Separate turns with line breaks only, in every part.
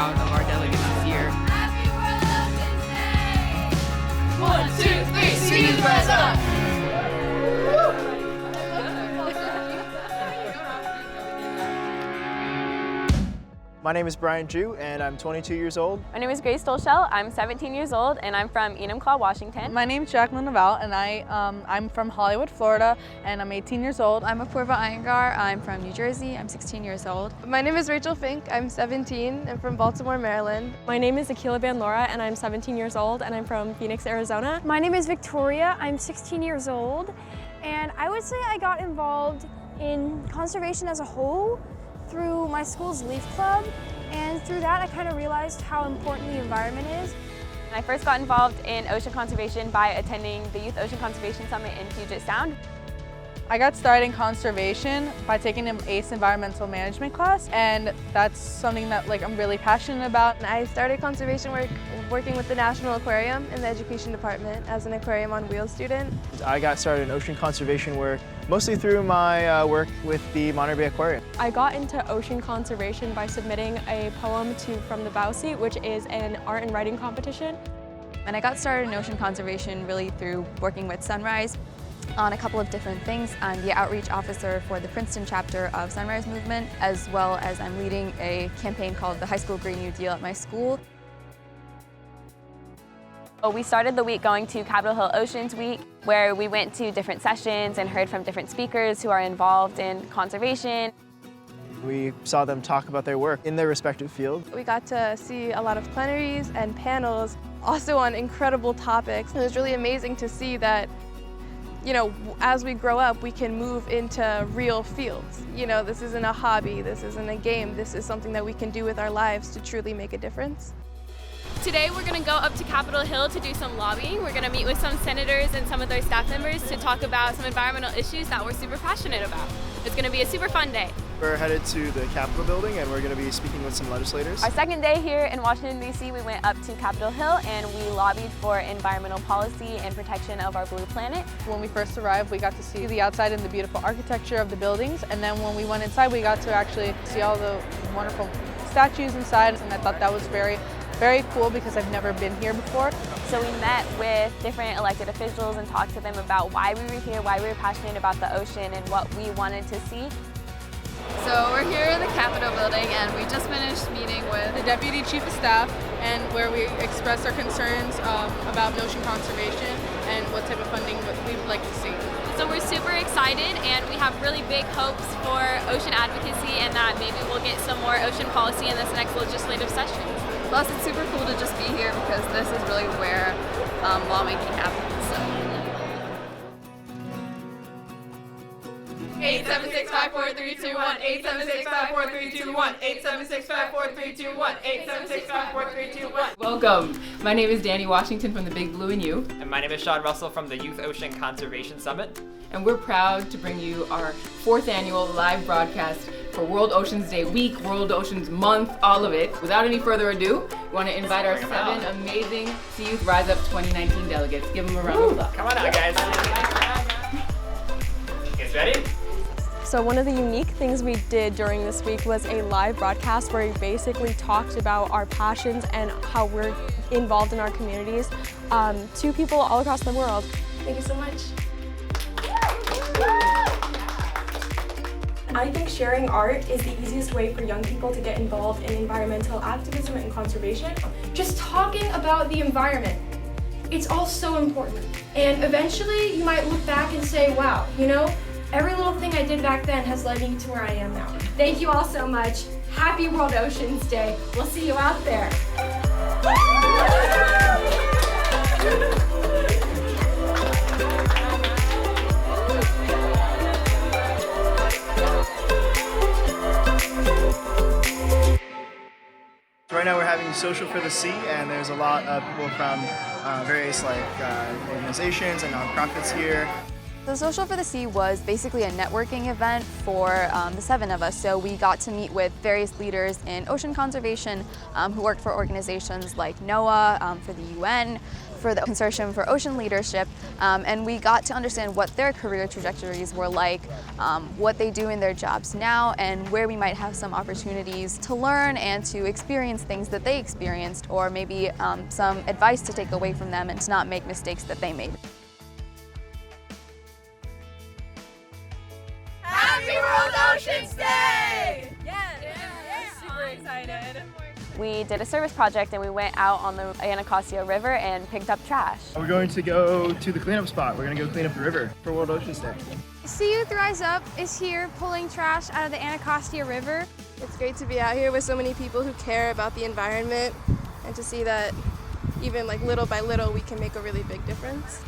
proud of our delegates this year.
Happy World Oceans Day! 1, 2, 3, see you rise up!
My name is Brian Drew, and I'm 22 years old.
My name is Grace Dolshell. I'm 17 years old, and I'm from Enumclaw, Washington.
My name is Jacqueline Naval, and I'm from Hollywood, Florida, and I'm 18 years old.
I'm Apurva Iyengar. I'm from New Jersey. I'm 16 years old.
My name is Rachel Fink. I'm 17. I'm from Baltimore, Maryland.
My name is Akila Van Laura, and I'm 17 years old, and I'm from Phoenix, Arizona.
My name is Victoria. I'm 16 years old, and I would say I got involved in conservation as a whole through my school's Leaf Club, and through that I kind of realized how important the environment is.
I first got involved in ocean conservation by attending the Youth Ocean Conservation Summit in Puget Sound.
I got started in conservation by taking an ACE environmental management class, and that's something that I'm really passionate about.
I started conservation work working with the National Aquarium in the Education Department as an Aquarium on Wheels student.
I got started in ocean conservation work mostly through my work with the Monterey Bay Aquarium.
I got into ocean conservation by submitting a poem to From the Bow Seat, which is an art and writing competition.
And I got started in ocean conservation really through working with Sunrise on a couple of different things. I'm the outreach officer for the Princeton chapter of Sunrise Movement, as well as I'm leading a campaign called the High School Green New Deal at my school.
We started the week going to Capitol Hill Oceans Week, where we went to different sessions and heard from different speakers who are involved in conservation.
We saw them talk about their work in their respective field.
We got to see a lot of plenaries and panels, also on incredible topics. It was really amazing to see that, as we grow up, we can move into real fields. This isn't a hobby, this isn't a game, this is something that we can do with our lives to truly make a difference.
Today we're going to go up to Capitol Hill to do some lobbying. We're going to meet with some senators and some of their staff members to talk about some environmental issues that we're super passionate about. It's going to be a super fun day.
We're headed to the Capitol building, and we're going to be speaking with some legislators.
Our second day here in Washington, D.C., we went up to Capitol Hill and we lobbied for environmental policy and protection of our blue planet.
When we first arrived, we got to see the outside and the beautiful architecture of the buildings, and then when we went inside, we got to actually see all the wonderful statues inside, and I thought that was very cool because I've never been here before.
So we met with different elected officials and talked to them about why we were here, why we were passionate about the ocean, and what we wanted to see.
So we're here in the Capitol building, and we just finished meeting with
the Deputy Chief of Staff, and where we expressed our concerns about ocean conservation and what type of funding we would like to see.
So we're super excited, and we have really big hopes for ocean advocacy and that maybe we'll get some more ocean policy in this next legislative session.
Plus, it's super cool to just be here because this is really where lawmaking happens.
876-54321, 876-54321, 876-54321, 876-54321.
Welcome. My name is Danny Washington from the Big Blue and You.
And my name is Sean Russell from the Youth Ocean Conservation Summit.
And we're proud to bring you our 4th annual live broadcast for World Oceans Day week, World Oceans Month, all of it. Without any further ado, we want to invite our 7 amazing Sea Youth Rise Up 2019 delegates. Give them a round of applause.
Come on out, guys. You guys ready?
So one of the unique things we did during this week was a live broadcast where we basically talked about our passions and how we're involved in our communities to people all across the world.
Thank you so much.
I think sharing art is the easiest way for young people to get involved in environmental activism and conservation. Just talking about the environment, it's all so important. And eventually you might look back and say, wow, every little thing I did back then has led me to where I am now.
Thank you all so much. Happy World Oceans Day. We'll see you out there.
Right now we're having Social for the Sea, and there's a lot of people from various organizations and nonprofits here.
The Social for the Sea was basically a networking event for the 7 of us. So we got to meet with various leaders in ocean conservation who worked for organizations like NOAA, for the UN, for the Consortium for Ocean Leadership, and we got to understand what their career trajectories were like, what they do in their jobs now, and where we might have some opportunities to learn and to experience things that they experienced, or maybe some advice to take away from them and to not make mistakes that they made.
Happy World Oceans Day!
Super excited.
We did a service project and we went out on the Anacostia River and picked up trash.
We're going to go to the cleanup spot. We're going to go clean up the river for World Oceans Day.
Sea Youth Rise Up is here pulling trash out of the Anacostia River.
It's great to be out here with so many people who care about the environment and to see that even like little by little we can make a really big difference.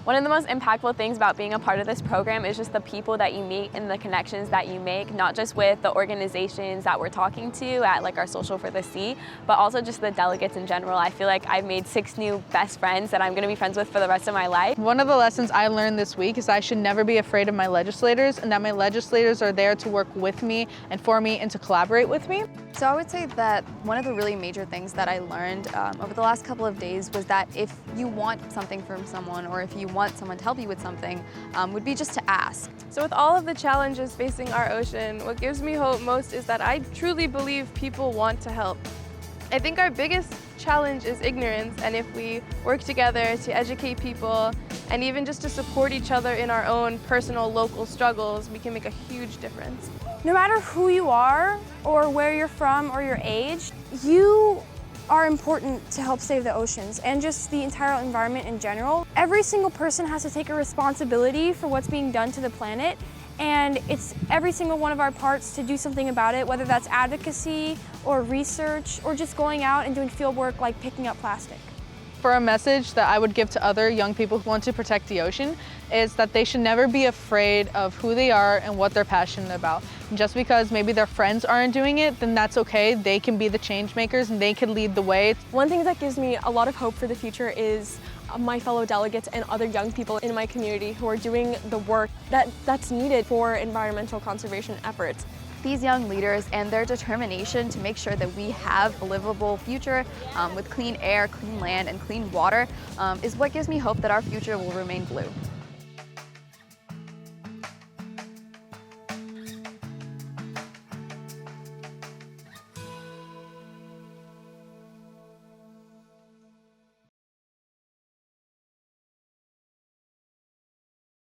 One of the most impactful things about being a part of this program is just the people that you meet and the connections that you make, not just with the organizations that we're talking to at like our Social for the Sea, but also just the delegates in general. I feel like I've made 6 new best friends that I'm going to be friends with for the rest of my life.
One of the lessons I learned this week is I should never be afraid of my legislators, and that my legislators are there to work with me and for me and to collaborate with me.
So I would say that one of the really major things that I learned over the last couple of days was that if you want something from someone, or if you want someone to help you with something, would be just to ask.
So with all of the challenges facing our ocean, what gives me hope most is that I truly believe people want to help. I think our biggest challenge is ignorance, and if we work together to educate people and even just to support each other in our own personal local struggles, we can make a huge difference.
No matter who you are or where you're from or your age, you are important to help save the oceans and just the entire environment in general. Every single person has to take a responsibility for what's being done to the planet, and it's every single one of our parts to do something about it, whether that's advocacy or research or just going out and doing field work like picking up plastic.
For a message that I would give to other young people who want to protect the ocean is that they should never be afraid of who they are and what they're passionate about. And just because maybe their friends aren't doing it, then that's okay. They can be the change makers and they can lead the way.
One thing that gives me a lot of hope for the future is my fellow delegates and other young people in my community who are doing the work that's needed for environmental conservation efforts.
These young leaders and their determination to make sure that we have a livable future with clean air, clean land, and clean water is what gives me hope that our future will remain blue.